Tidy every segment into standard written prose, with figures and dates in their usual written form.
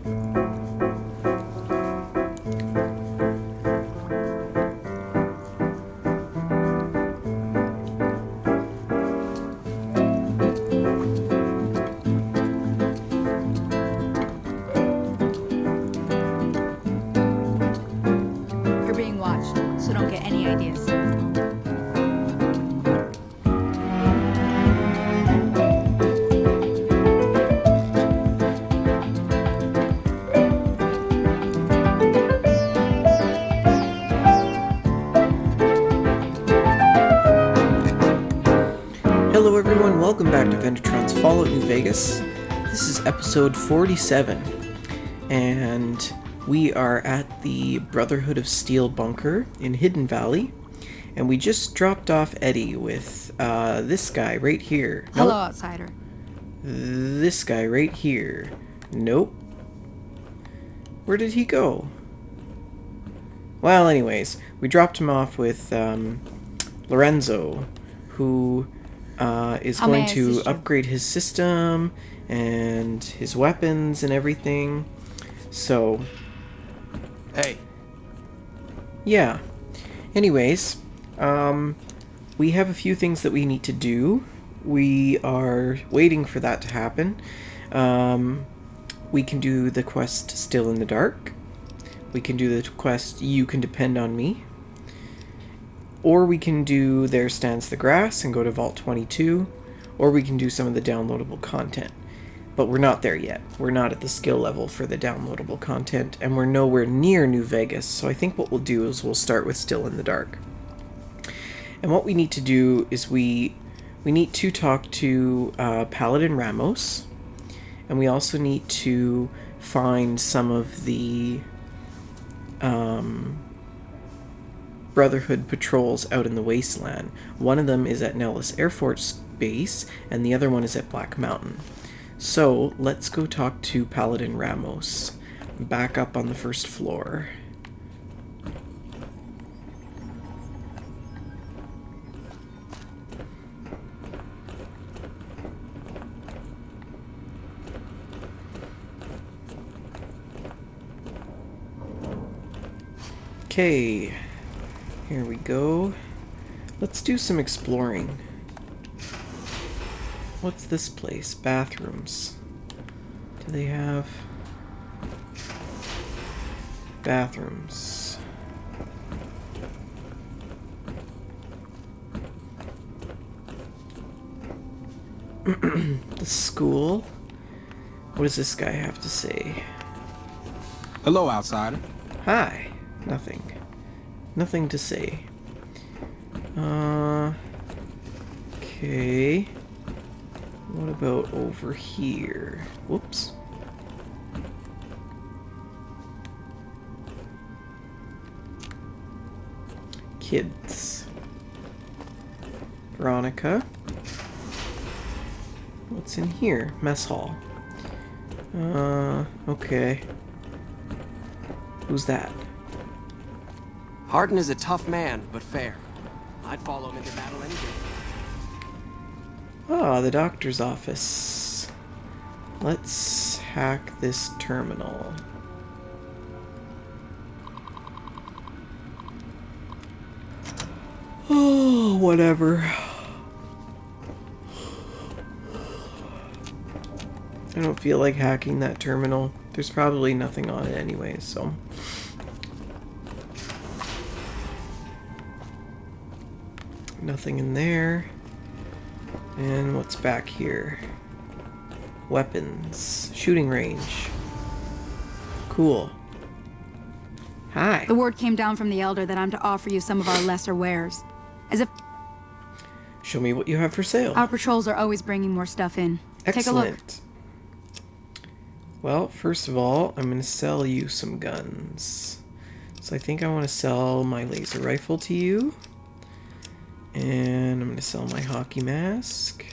You're being watched, so don't get any ideas. Hello everyone, welcome back to Vendertron's Fallout New Vegas. This is episode 47, and we are at the Brotherhood of Steel bunker in Hidden Valley, and we just dropped off Eddie with this guy right here. Hello, Nope. outsider. This guy right here. Nope. Where did he go? Well, anyways, we dropped him off with Lorenzo, who is How may going I to assist you? upgrade his system and his weapons and everything. So, Hey, yeah. Anyways, we have a few things that we need to do. We are waiting for that to happen. We can do the quest Still in the Dark. We can do the quest You Can Depend on Me. Or we can do There Stands the Grass and go to Vault 22. Or we can do some of the downloadable content. But we're not there yet. We're not at the skill level for the downloadable content, and we're nowhere near New Vegas. So I think what we'll do is we'll start with Still in the Dark. And what we need to do is we need to talk to Paladin Ramos. And we also need to find some of the Brotherhood patrols out in the wasteland. One of them is at Nellis Air Force Base, and the other one is at Black Mountain. So, let's go talk to Paladin Ramos. Back up on the first floor. Okay. Here we go. Let's do some exploring. What's this place? Bathrooms. Do they have bathrooms? The school? What does this guy have to say? hello, outsider. Hi. Nothing. Nothing to say. Okay. What about over here? Whoops. Kids. Veronica. What's in here? Mess hall. Okay. Who's that? Hardin is a tough man, but fair. I'd follow him into battle any day. Ah, the doctor's office. Let's hack this terminal. Oh, whatever. I don't feel like hacking that terminal. There's probably nothing on it anyway, so... Nothing in there. And what's back here? Weapons. Shooting range. Cool. Hi. The word came down from the Elder that I'm to offer you some of our lesser wares. As if Show me what you have for sale. our patrols are always bringing more stuff in. Take a look. Excellent. Well, first of all, I'm going to sell you some guns. So I think I want to sell my laser rifle to you. And I'm going to sell my hockey mask.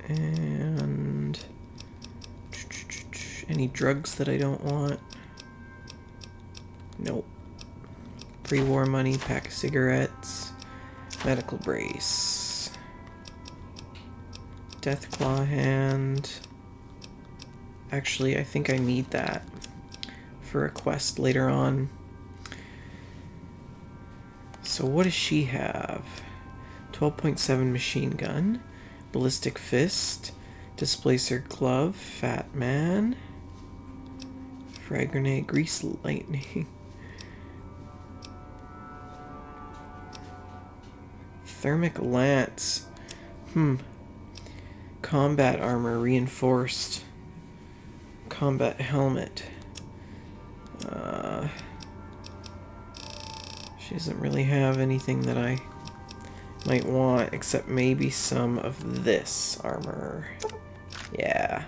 And any drugs that I don't want? Nope. Pre-war money, pack of cigarettes, medical brace, death claw hand, Actually, I think I need that for a quest later on. So what does she have? 12.7 machine gun, ballistic fist, displacer glove, fat man, frag grenade, grease lightning, thermic lance, combat armor reinforced, combat helmet. She doesn't really have anything that I might want, except maybe some of this armor. Yeah.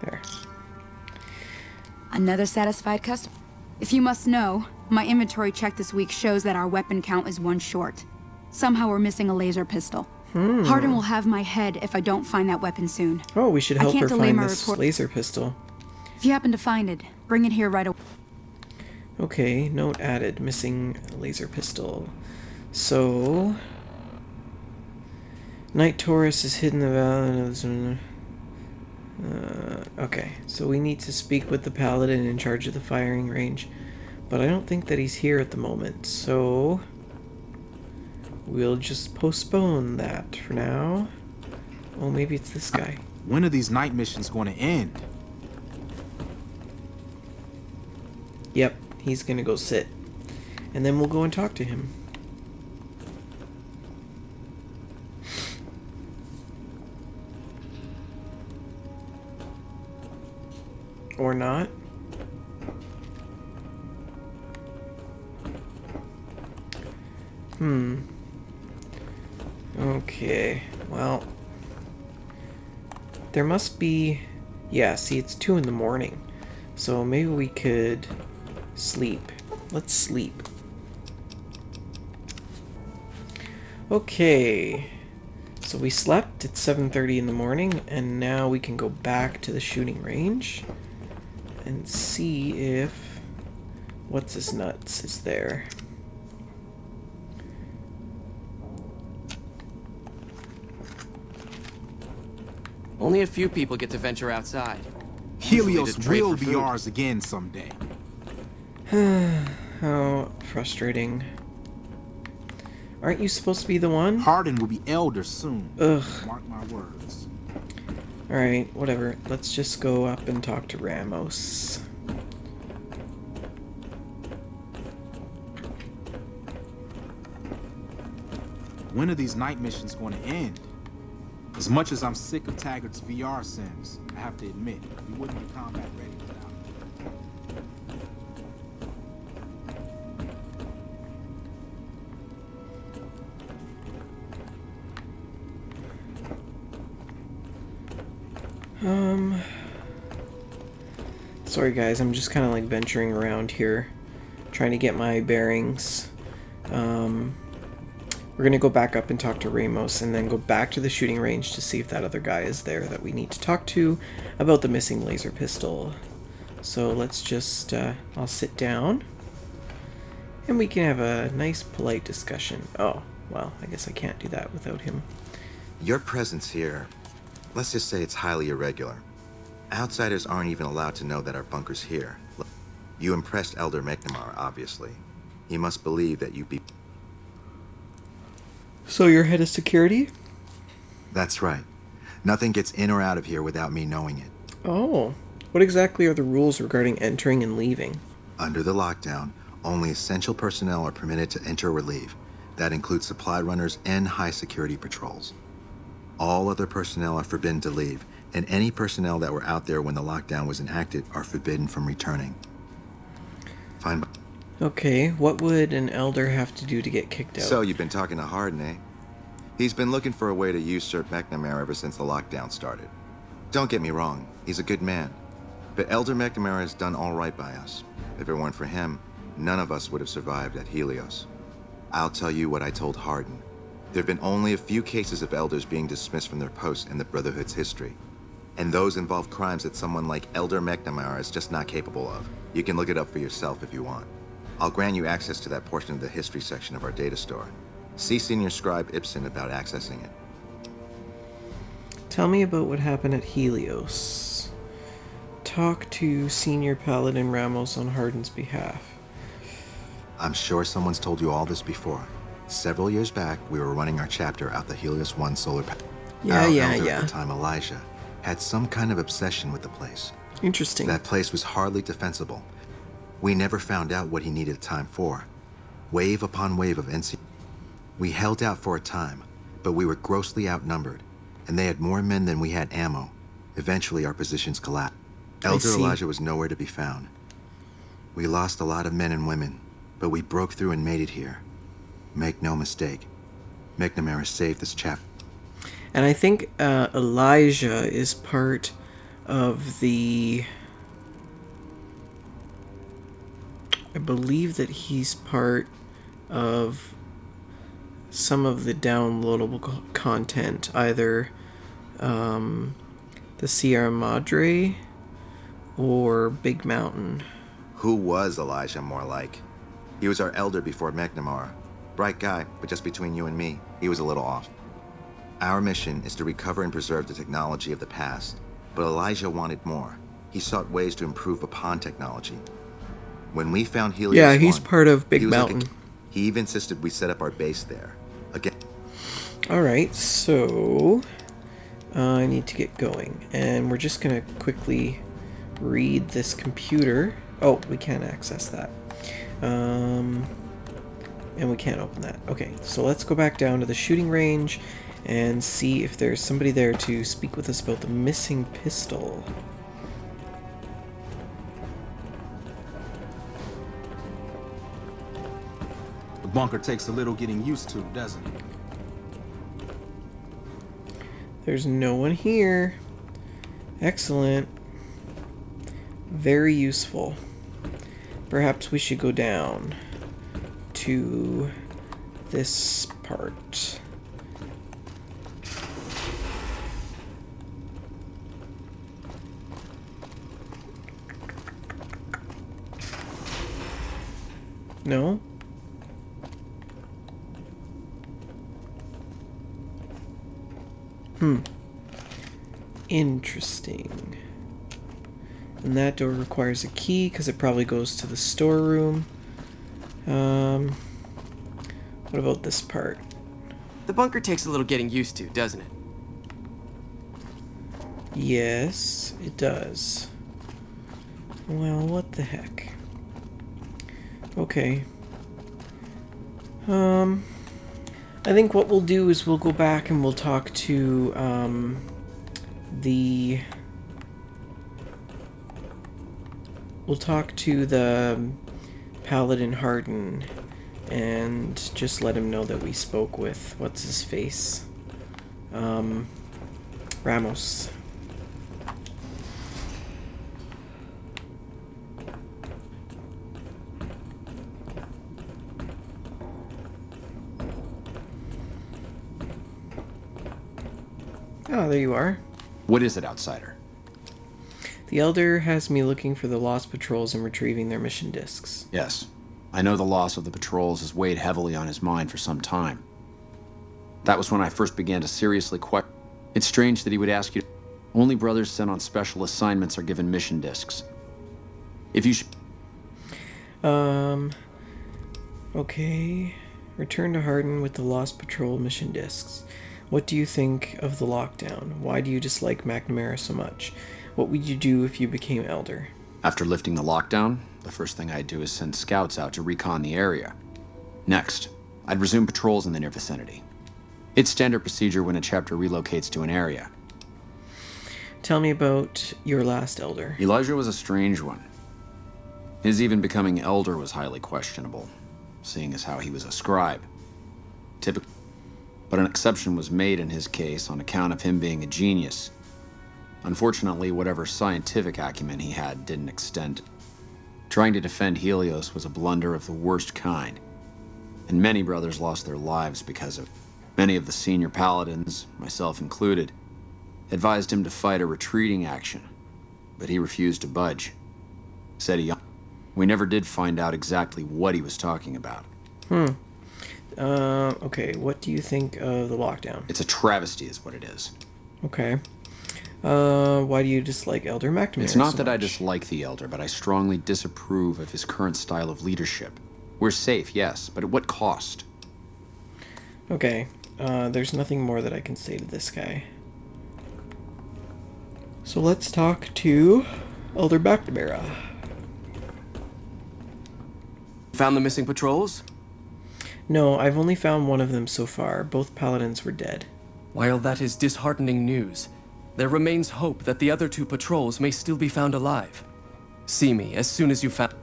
There. Another satisfied customer? If you must know, my inventory check this week shows that our weapon count is 1 short. Somehow we're missing a laser pistol. Hardin will have my head if I don't find that weapon soon. Oh, we should I help can't her delay find my this report. laser pistol. If you happen to find it, bring it here right away. Okay, note added. Missing laser pistol. So... Night Taurus is hidden in the... okay, so we need to speak with the paladin in charge of the firing range. But I don't think that he's here at the moment, so... we'll just postpone that for now. Oh, maybe it's this guy. When are these night missions going to end? Yep, he's gonna go sit. And then we'll go and talk to him. Or not. Okay, well... there must be... yeah, see, it's 2 in the morning. So maybe we could sleep. Let's sleep. Okay. So we slept at 7:30 in the morning, and now we can go back to the shooting range and see if what's his nuts is there. Only a few people get to venture outside. Usually Helios to trade will for be food. ours again someday. How frustrating. Aren't you supposed to be the one? Hardin will be elder soon. Ugh. Mark my words. Alright, whatever. Let's just go up and talk to Ramos. When are these night missions going to end? As much as I'm sick of Taggart's VR sims, I have to admit, we wouldn't be combat ready without it. Sorry guys, I'm just kind of like venturing around here, trying to get my bearings. We're gonna go back up and talk to Ramos, and then go back to the shooting range to see if that other guy is there that we need to talk to about the missing laser pistol. So let's just, I'll sit down, and we can have a nice polite discussion. Oh, well, I guess I can't do that without him. Your presence here, let's just say it's highly irregular. Outsiders aren't even allowed to know that our bunker's here. You impressed Elder McNamara, obviously. He must believe that you be... So you're head of security? That's right. Nothing gets in or out of here without me knowing it. Oh, what exactly are the rules regarding entering and leaving? Under the lockdown, only essential personnel are permitted to enter or leave. That includes supply runners and high security patrols. All other personnel are forbidden to leave, and any personnel that were out there when the lockdown was enacted are forbidden from returning. Fine. Okay, what would an elder have to do to get kicked out? So you've been talking to Hardin, eh? He's been looking for a way to usurp McNamara ever since the lockdown started. Don't get me wrong, he's a good man. But Elder McNamara has done all right by us. If it weren't for him, none of us would have survived at Helios. I'll tell you what I told Hardin. There have been only a few cases of elders being dismissed from their posts in the Brotherhood's history. And those involve crimes that someone like Elder McNamara is just not capable of. You can look it up for yourself if you want. I'll grant you access to that portion of the history section of our data store. See Senior Scribe Ibsen about accessing it. Tell me about what happened at Helios. Talk to Senior Paladin Ramos on Hardin's behalf. I'm sure someone's told you all this before. Several years back, we were running our chapter out the Helios 1 solar panel. Our elder at the time, Elijah, had some kind of obsession with the place. Interesting. That place was hardly defensible. We never found out what he needed time for. Wave upon wave of NC. We held out for a time, but we were grossly outnumbered, and they had more men than we had ammo. Eventually, our positions collapsed. Elder Elijah was nowhere to be found. We lost a lot of men and women, but we broke through and made it here. Make no mistake, McNamara saved this chapter. And I think Elijah is part of the... I believe that he's part of some of the downloadable content, either the Sierra Madre or Big Mountain. Who was Elijah more like? He was our elder before McNamara. Bright guy, but just between you and me, he was a little off. Our mission is to recover and preserve the technology of the past, but Elijah wanted more. He sought ways to improve upon technology. When we found Helios, yeah, he's part of Big Mountain. He even insisted we set up our base there. Again. Alright, so I need to get going, and we're just gonna quickly read this computer. Oh, we can't access that. And we can't open that. Okay, so let's go back down to the shooting range and see if there's somebody there to speak with us about the missing pistol. The bunker takes a little getting used to, doesn't it? There's no one here. Excellent. Very useful. Perhaps we should go down to this part. No? Interesting. And that door requires a key because it probably goes to the storeroom. What about this part? The bunker takes a little getting used to, doesn't it? Yes, it does. Well, what the heck? Okay. I think what we'll do is we'll go back and we'll talk to, We'll talk to the Paladin Hardin and just let him know that we spoke with, what's his face? Ramos. Oh, there you are. What is it, outsider? The Elder has me looking for the lost patrols and retrieving their mission discs. Yes. I know the loss of the patrols has weighed heavily on his mind for some time. That was when I first began to seriously question. It's strange that he would ask you. Only brothers sent on special assignments are given mission discs. If you Okay. Return to Hardin with the Lost Patrol mission discs. What do you think of the lockdown? Why do you dislike McNamara so much? What would you do if you became Elder? After lifting the lockdown, the first thing I'd do is send scouts out to recon the area. Next, I'd resume patrols in the near vicinity. It's standard procedure when a chapter relocates to an area. Tell me about your last Elder. Elijah was a strange one. His even becoming Elder was highly questionable, seeing as how he was a scribe. But an exception was made in his case on account of him being a genius. Unfortunately, whatever scientific acumen he had didn't extend. Trying to defend Helios was a blunder of the worst kind, and many brothers lost their lives because of it. Many of the senior paladins, myself included, advised him to fight a retreating action, but he refused to budge. Said he We never did find out exactly what he was talking about. Okay, what do you think of the lockdown? It's a travesty is what it is. Okay. Why do you dislike Elder McNamara It's not so that I much? dislike the Elder, but I strongly disapprove of his current style of leadership. We're safe, yes, but at what cost? Okay, there's nothing more that I can say to this guy. So let's talk to Elder McNamara. Found the missing patrols? No, I've only found one of them so far. Both paladins were dead. While that is disheartening news, there remains hope that the other 2 patrols may still be found alive. See me as soon as you found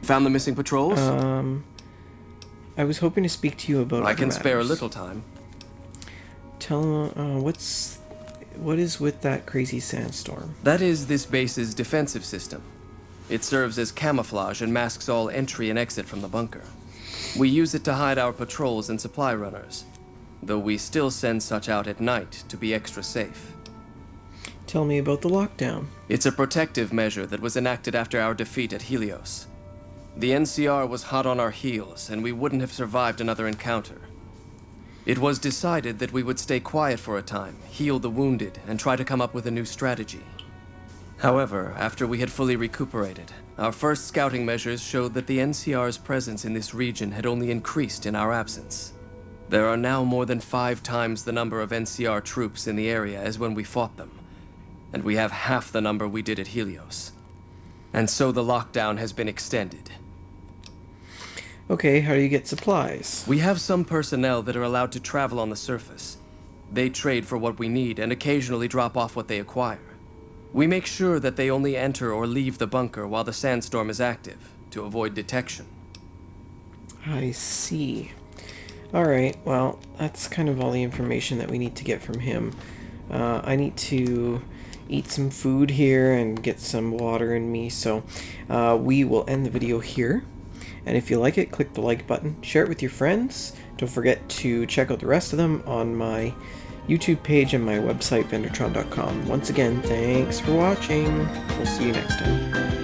Found the missing patrols? I was hoping to speak to you about I other can spare a matters. little time. Tell what is with that crazy sandstorm? That is this base's defensive system. It serves as camouflage and masks all entry and exit from the bunker. We use it to hide our patrols and supply runners, though we still send such out at night to be extra safe. Tell me about the lockdown. It's a protective measure that was enacted after our defeat at Helios. The NCR was hot on our heels, and we wouldn't have survived another encounter. It was decided that we would stay quiet for a time, heal the wounded, and try to come up with a new strategy. However, after we had fully recuperated, our first scouting measures showed that the NCR's presence in this region had only increased in our absence. There are now more than 5 times the number of NCR troops in the area as when we fought them, and we have half the number we did at Helios. And so the lockdown has been extended. Okay, how do you get supplies? We have some personnel that are allowed to travel on the surface. They trade for what we need and occasionally drop off what they acquire. We make sure that they only enter or leave the bunker while the sandstorm is active, to avoid detection. I see. Alright, well, that's kind of all the information that we need to get from him. I need to eat some food here and get some water in me, so we will end the video here. And if you like it, click the like button, share it with your friends. Don't forget to check out the rest of them on my YouTube page and my website, Vendortron.com. Once again, thanks for watching. We'll see you next time.